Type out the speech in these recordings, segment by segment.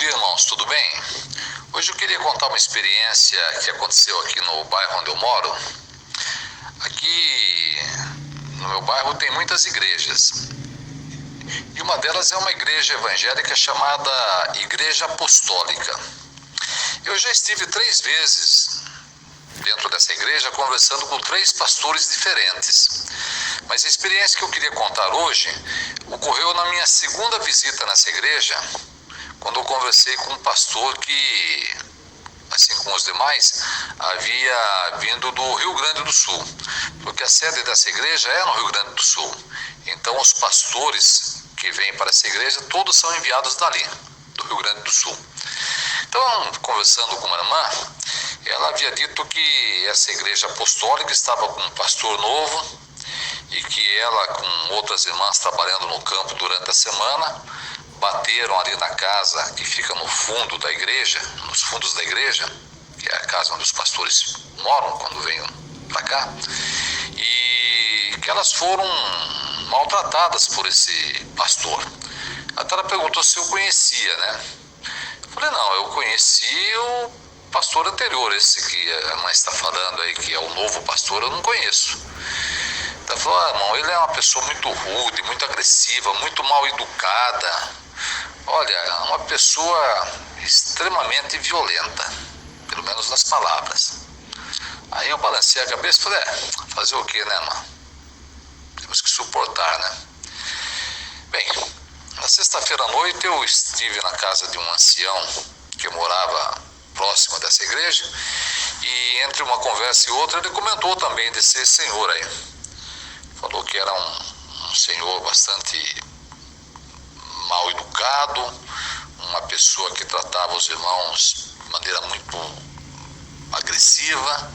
dia, irmãos, tudo bem? Hoje eu queria contar uma experiência que aconteceu aqui no bairro onde eu moro. Aqui no meu bairro tem muitas igrejas. E uma delas é uma igreja evangélica chamada Igreja Apostólica. Eu já estive 3 vezes dentro dessa igreja conversando com 3 pastores diferentes. Mas a experiência que eu queria contar hoje ocorreu na minha segunda visita nessa igreja, quando eu conversei com um pastor que, assim como os demais, havia vindo do Rio Grande do Sul, porque a sede dessa igreja é no Rio Grande do Sul. Então os pastores que vêm para essa igreja, todos são enviados dali, do Rio Grande do Sul. Então, conversando com uma irmã, ela havia dito que essa igreja apostólica estava com um pastor novo e que ela, com outras irmãs trabalhando no campo durante a semana, bateram ali na casa que fica no fundo da igreja, nos fundos da igreja, que é a casa onde os pastores moram quando vêm para cá, e que elas foram maltratadas por esse pastor. Até ela perguntou se eu conhecia, né? Eu falei, não, eu conheci o pastor anterior, esse que a mãe está falando aí, que é o novo pastor, eu não conheço. Ela falou, irmão, ele é uma pessoa muito rude, muito agressiva, muito mal educada. Olha, é uma pessoa extremamente violenta, pelo menos nas palavras. Aí eu balancei a cabeça e falei, fazer o quê, né, irmão? Temos que suportar, né? Bem, na sexta-feira à noite eu estive na casa de um ancião que morava próximo dessa igreja, e entre uma conversa e outra ele comentou também desse senhor aí. Falou que era um senhor bastante mal educado, uma pessoa que tratava os irmãos de maneira muito agressiva,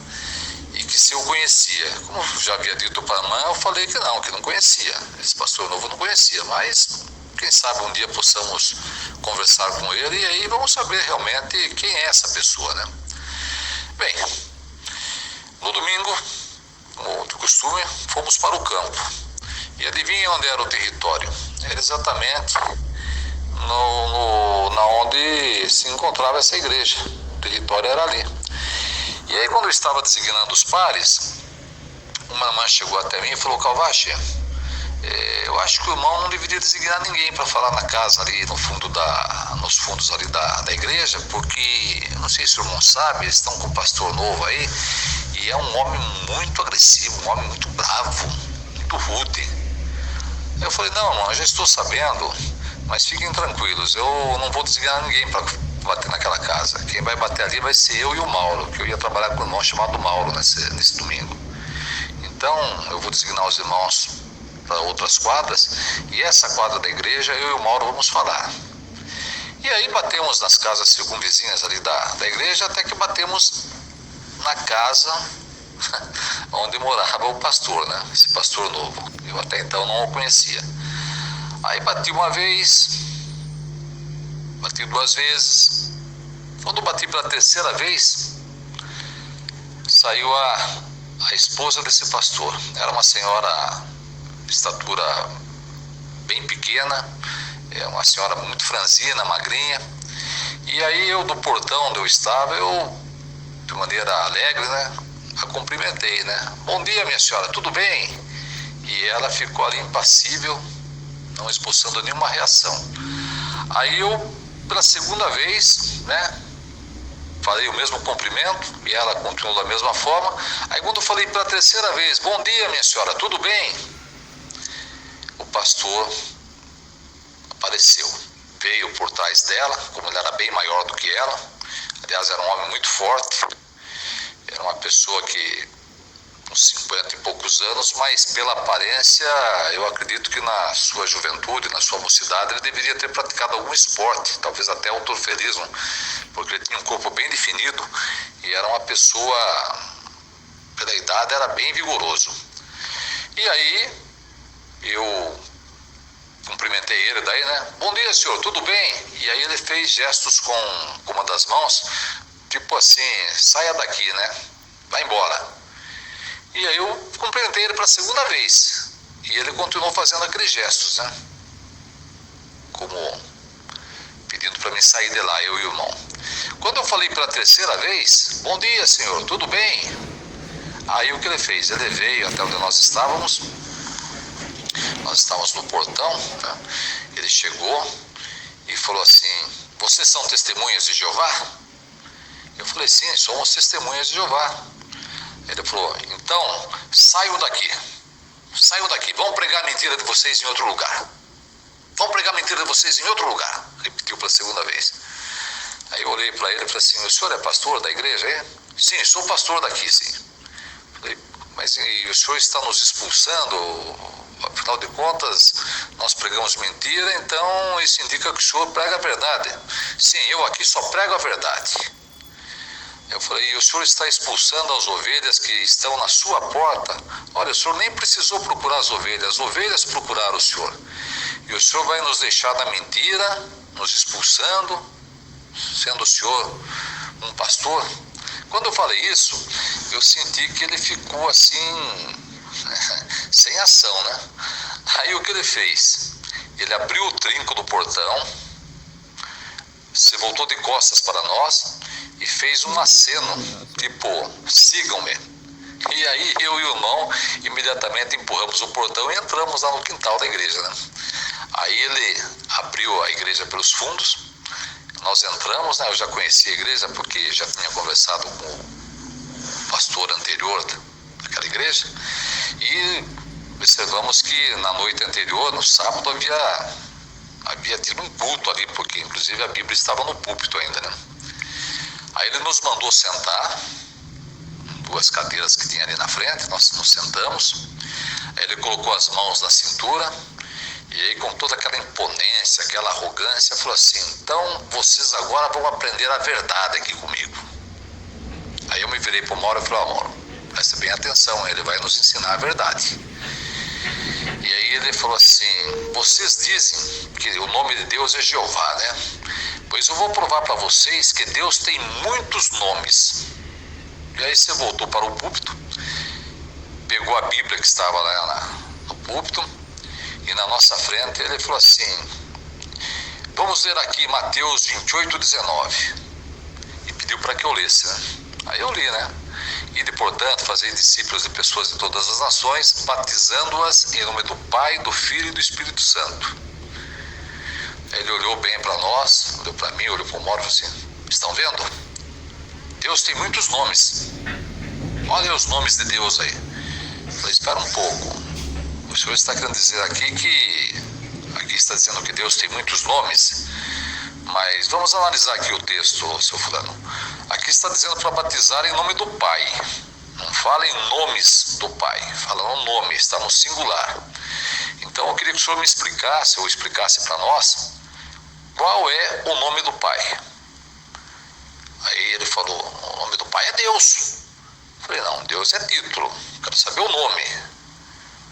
e que se eu conhecia. Como eu já havia dito para a irmã, eu falei que não conhecia. Esse pastor novo não conhecia, mas quem sabe um dia possamos conversar com ele e aí vamos saber realmente quem é essa pessoa, né? Bem, no domingo, como de costume, fomos para o campo. E adivinha onde era o território? Era exatamente na onde se encontrava essa igreja. O território era ali. E aí, quando eu estava designando os pares, uma irmã chegou até mim e falou, Calvache, eu acho que o irmão não deveria designar ninguém para falar na casa ali nos fundos ali da igreja, porque, não sei se o irmão sabe, eles estão com um pastor novo aí, e é um homem muito agressivo, um homem muito bravo, muito rude. Eu falei, não, irmão, eu já estou sabendo, mas fiquem tranquilos, eu não vou designar ninguém para bater naquela casa. Quem vai bater ali vai ser eu e o Mauro, que eu ia trabalhar com um irmão chamado Mauro nesse domingo. Então, eu vou designar os irmãos para outras quadras, e essa quadra da igreja, eu e o Mauro vamos falar. E aí batemos nas casas circunvizinhas ali da igreja, até que batemos na casa onde morava o pastor, né? Esse pastor novo. Eu até então não o conhecia. Aí bati uma vez, bati 2 vezes. Quando bati pela 3ª vez, saiu a esposa desse pastor. Era uma senhora de estatura bem pequena, uma senhora muito franzina, magrinha. E aí eu, do portão onde eu estava, de maneira alegre, né, a cumprimentei, né? Bom dia, minha senhora, tudo bem? E ela ficou ali impassível, não esboçando nenhuma reação. Aí eu, pela 2ª vez, né, falei o mesmo cumprimento e ela continuou da mesma forma. Aí quando eu falei pela 3ª vez, bom dia, minha senhora, tudo bem? O pastor apareceu, veio por trás dela, como ele era bem maior do que ela. Aliás, era um homem muito forte, era uma pessoa que, uns 50 e poucos anos, mas pela aparência, eu acredito que na sua juventude, na sua mocidade, ele deveria ter praticado algum esporte, talvez até halterofilismo, porque ele tinha um corpo bem definido e era uma pessoa, pela idade, era bem vigoroso. E aí, eu cumprimentei ele daí, né? Bom dia, senhor, tudo bem? E aí ele fez gestos com uma das mãos, tipo assim, saia daqui, né? Vai embora. E aí eu cumprimentei ele para a 2ª vez. E ele continuou fazendo aqueles gestos, né? Como pedindo para mim sair de lá, eu e o irmão. Quando eu falei pela terceira vez, bom dia, senhor, tudo bem? Aí o que ele fez? Ele veio até onde nós estávamos no portão, tá? Ele chegou e falou assim, vocês são testemunhas de Jeová? Eu falei, sim, somos testemunhas de Jeová. Ele falou, então, saiam daqui, vão pregar a mentira de vocês em outro lugar. Repetiu pela segunda vez. Aí eu olhei para ele e falei assim, o senhor é pastor da igreja? É? Sim, sou pastor daqui, sim. Falei, mas e o senhor está nos expulsando? Afinal de contas, nós pregamos mentira, então isso indica que o senhor prega a verdade. Sim, eu aqui só prego a verdade. Eu falei, e o senhor está expulsando as ovelhas que estão na sua porta? Olha, o senhor nem precisou procurar as ovelhas procuraram o senhor. E o senhor vai nos deixar na mentira, nos expulsando, sendo o senhor um pastor? Quando eu falei isso, eu senti que ele ficou assim, sem ação, né? Aí o que ele fez? Ele abriu o trinco do portão, se voltou de costas para nós e fez um aceno, tipo, sigam-me. E aí eu e o irmão imediatamente empurramos o portão e entramos lá no quintal da igreja, né? Aí ele abriu a igreja pelos fundos, nós entramos, né? Eu já conhecia a igreja porque já tinha conversado com o pastor anterior daquela igreja e observamos que na noite anterior, no sábado, havia tido um culto ali, porque inclusive a Bíblia estava no púlpito ainda, né? Aí ele nos mandou sentar, duas cadeiras que tinha ali na frente, nós nos sentamos, aí ele colocou as mãos na cintura, e aí com toda aquela imponência, aquela arrogância, falou assim, então vocês agora vão aprender a verdade aqui comigo. Aí eu me virei para o Mauro e falei, Mauro, presta bem atenção, ele vai nos ensinar a verdade. E aí ele falou assim, vocês dizem que o nome de Deus é Jeová, né? Pois eu vou provar para vocês que Deus tem muitos nomes. E aí você voltou para o púlpito, pegou a Bíblia que estava lá no púlpito, e na nossa frente ele falou assim, vamos ler aqui Mateus 28:19. E pediu para que eu lesse, né? Aí eu li, né? E, portanto, fazer discípulos de pessoas de todas as nações, batizando-as em nome do Pai, do Filho e do Espírito Santo. Aí ele olhou bem para nós, olhou para mim, olhou para o Mauro e falou assim, estão vendo? Deus tem muitos nomes. Olha os nomes de Deus aí. Eu falei, espera um pouco. O senhor está querendo dizer aqui está dizendo que Deus tem muitos nomes, mas vamos analisar aqui o texto, seu fulano. Aqui está dizendo para batizar em nome do Pai. Não fala em nomes do Pai, fala no nome, está no singular. Então eu queria que o senhor me explicasse, ou explicasse para nós, qual é o nome do Pai. Aí ele falou, o nome do Pai é Deus. Eu falei, não, Deus é título, quero saber o nome.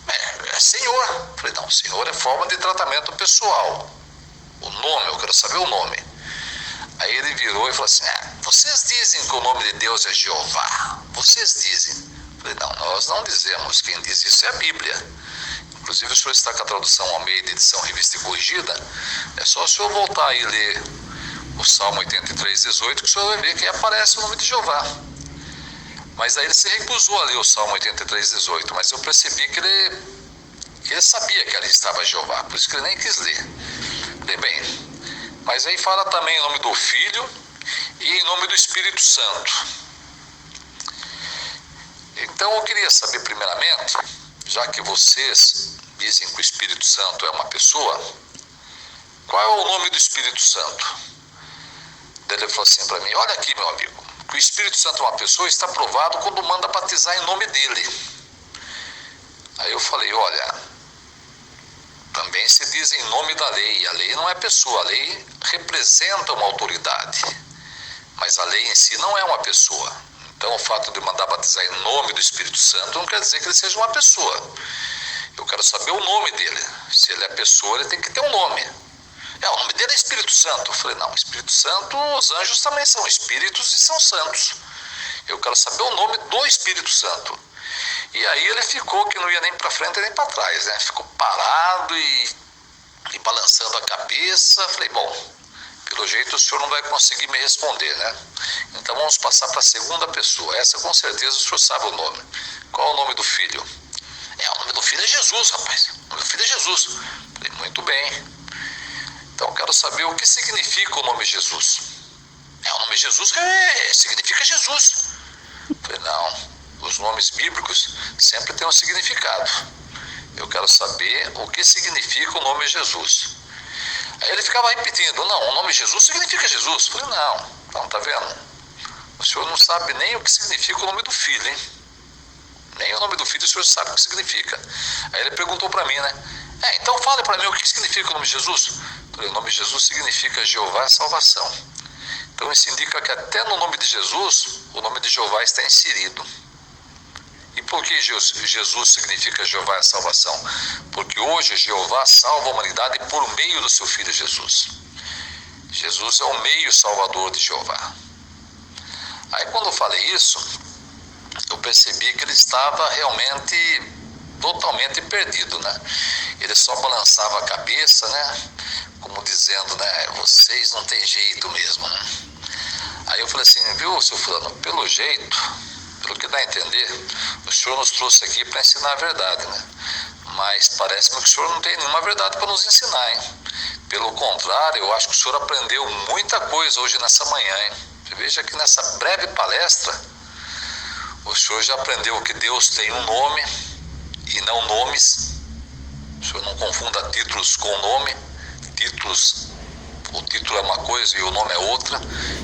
É Senhor. Eu falei, não, Senhor é forma de tratamento pessoal. O nome, eu quero saber o nome. Aí ele virou e falou assim, vocês dizem que o nome de Deus é Jeová. Vocês dizem. Eu falei, não, nós não dizemos, quem diz isso é a Bíblia. Inclusive o senhor está com a tradução Almeida, edição revista e corrigida, é só o senhor voltar e ler o Salmo 83:18, que o senhor vai ver que aparece o nome de Jeová. Mas aí ele se recusou a ler o Salmo 83:18, mas eu percebi que ele sabia que ali estava Jeová, por isso que ele nem quis ler. Falei, bem, mas aí fala também em nome do Filho e em nome do Espírito Santo. Então eu queria saber primeiramente, já que vocês dizem que o Espírito Santo é uma pessoa, qual é o nome do Espírito Santo? Daí ele falou assim para mim, olha aqui meu amigo, que o Espírito Santo é uma pessoa está provado quando manda batizar em nome dele. Aí eu falei, olha, também se diz em nome da lei, a lei não é pessoa, a lei representa uma autoridade, mas a lei em si não é uma pessoa. Então o fato de mandar batizar em nome do Espírito Santo não quer dizer que ele seja uma pessoa. Eu quero saber o nome dele, se ele é pessoa ele tem que ter um nome. O nome dele é Espírito Santo. Eu falei, não, Espírito Santo, os anjos também são espíritos e são santos. Eu quero saber o nome do Espírito Santo. E aí ele ficou que não ia nem para frente nem para trás, né? Ficou parado e balançando a cabeça. Falei, bom, pelo jeito o senhor não vai conseguir me responder, né? Então vamos passar para a segunda pessoa. Essa com certeza o senhor sabe o nome. Qual é o nome do filho? O nome do filho é Jesus, rapaz. O nome do filho é Jesus. Falei, muito bem. Então eu quero saber o que significa o nome Jesus. O nome Jesus significa Jesus. Falei, não, os nomes bíblicos sempre têm um significado. Eu quero saber o que significa o nome Jesus. Aí ele ficava repetindo, não, o nome Jesus significa Jesus. Falei, não, tá vendo? O senhor não sabe nem o que significa o nome do filho, hein? Nem o nome do filho o senhor sabe o que significa. Aí ele perguntou para mim, né? Então fale para mim o que significa o nome Jesus. Falei, o nome Jesus significa Jeová é salvação. Então isso indica que até no nome de Jesus, o nome de Jeová está inserido. E por que Jesus significa Jeová é salvação? Porque hoje Jeová salva a humanidade por meio do seu Filho Jesus. Jesus é o meio salvador de Jeová. Aí quando eu falei isso, eu percebi que ele estava realmente totalmente perdido, né? Ele só balançava a cabeça, né? Como dizendo, né? Vocês não tem jeito mesmo, né? Aí eu falei assim, viu, seu fulano, pelo jeito, pelo que dá a entender, o senhor nos trouxe aqui para ensinar a verdade, né? Mas parece-me que o senhor não tem nenhuma verdade para nos ensinar, hein? Pelo contrário, eu acho que o senhor aprendeu muita coisa hoje nessa manhã, hein? Você veja que nessa breve palestra, o senhor já aprendeu que Deus tem um nome e não nomes. O senhor não confunda títulos com nome. O título é uma coisa e o nome é outra.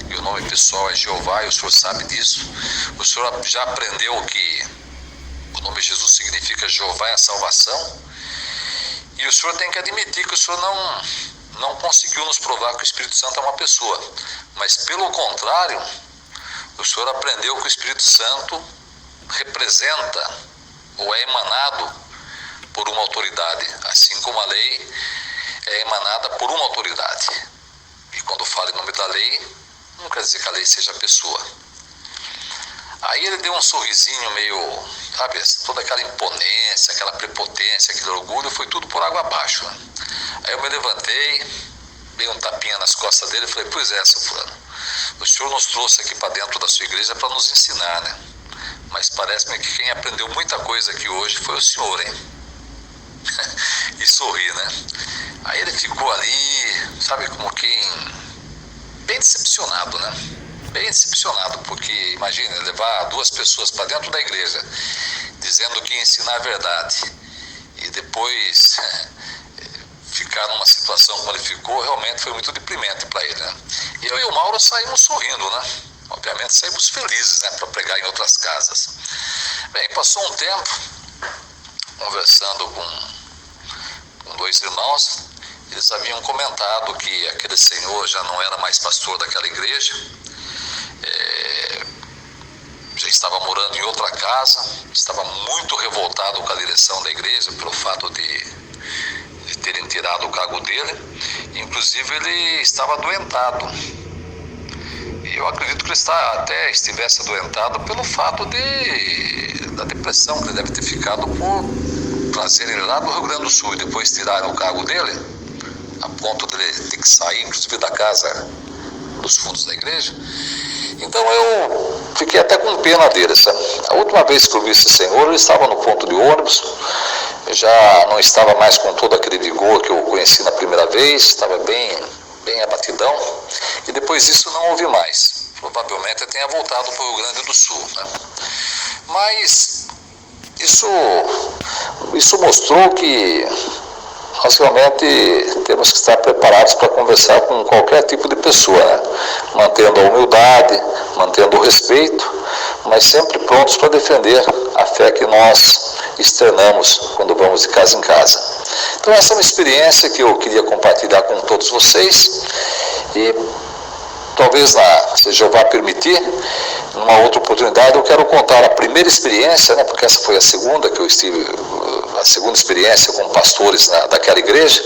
E o nome pessoal é Jeová e o senhor sabe disso. O senhor já aprendeu que o nome Jesus significa Jeová é a salvação. E o senhor tem que admitir que o senhor não conseguiu nos provar que o Espírito Santo é uma pessoa. Mas pelo contrário, o senhor aprendeu que o Espírito Santo representa ou é emanado por uma autoridade, assim como a lei é emanada por uma autoridade. E quando fala em nome da lei, não quer dizer que a lei seja pessoa. Aí ele deu um sorrisinho meio, sabe, toda aquela imponência, aquela prepotência, aquele orgulho, foi tudo por água abaixo, né? Aí eu me levantei, dei um tapinha nas costas dele e falei, pois é, seu fulano, o senhor nos trouxe aqui para dentro da sua igreja para nos ensinar, né? Mas parece-me que quem aprendeu muita coisa aqui hoje foi o senhor, hein? E sorri, né? Aí ele ficou ali, sabe, como quem... bem decepcionado, né? Bem decepcionado, porque imagina, levar duas pessoas para dentro da igreja, dizendo que ia ensinar a verdade, e depois ficar numa situação como ele ficou, realmente foi muito deprimente para ele, né? E eu e o Mauro saímos sorrindo, né? Obviamente saímos felizes, né, para pregar em outras casas. Bem, passou um tempo, conversando com dois irmãos, eles haviam comentado que aquele senhor já não era mais pastor daquela igreja, já estava morando em outra casa, estava muito revoltado com a direção da igreja pelo fato de terem tirado o cargo dele. Inclusive ele estava adoentado. E eu acredito que ele até estivesse adoentado pelo fato da depressão que ele deve ter ficado por trazerem ele lá do Rio Grande do Sul e depois tirarem o cargo dele, a ponto de ele ter que sair, inclusive, da casa dos fundos da igreja. Então eu fiquei até com pena dele, sabe? A última vez que eu vi esse senhor, ele estava no ponto de ônibus, já não estava mais com todo aquele vigor que eu conheci na primeira vez, estava bem abatidão, e depois disso não ouvi mais. Provavelmente eu tenha voltado para o Rio Grande do Sul, né? Mas isso mostrou que nós realmente temos que estar preparados para conversar com qualquer tipo de pessoa, né? Mantendo a humildade, mantendo o respeito, mas sempre prontos para defender a fé que nós externamos quando vamos de casa em casa. Então essa é uma experiência que eu queria compartilhar com todos vocês, e talvez, se Jeová permitir, numa outra oportunidade eu quero contar a primeira experiência, né, porque essa foi a segunda que eu estive, a segunda experiência com pastores daquela igreja.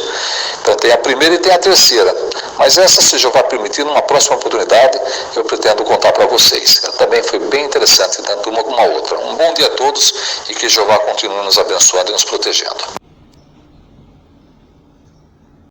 Então tem a primeira e tem a terceira, mas essa, se Jeová permitir, numa próxima oportunidade eu pretendo contar para vocês. Ela também foi bem interessante, tanto uma como a outra. Um bom dia a todos e que Jeová continue nos abençoando e nos protegendo.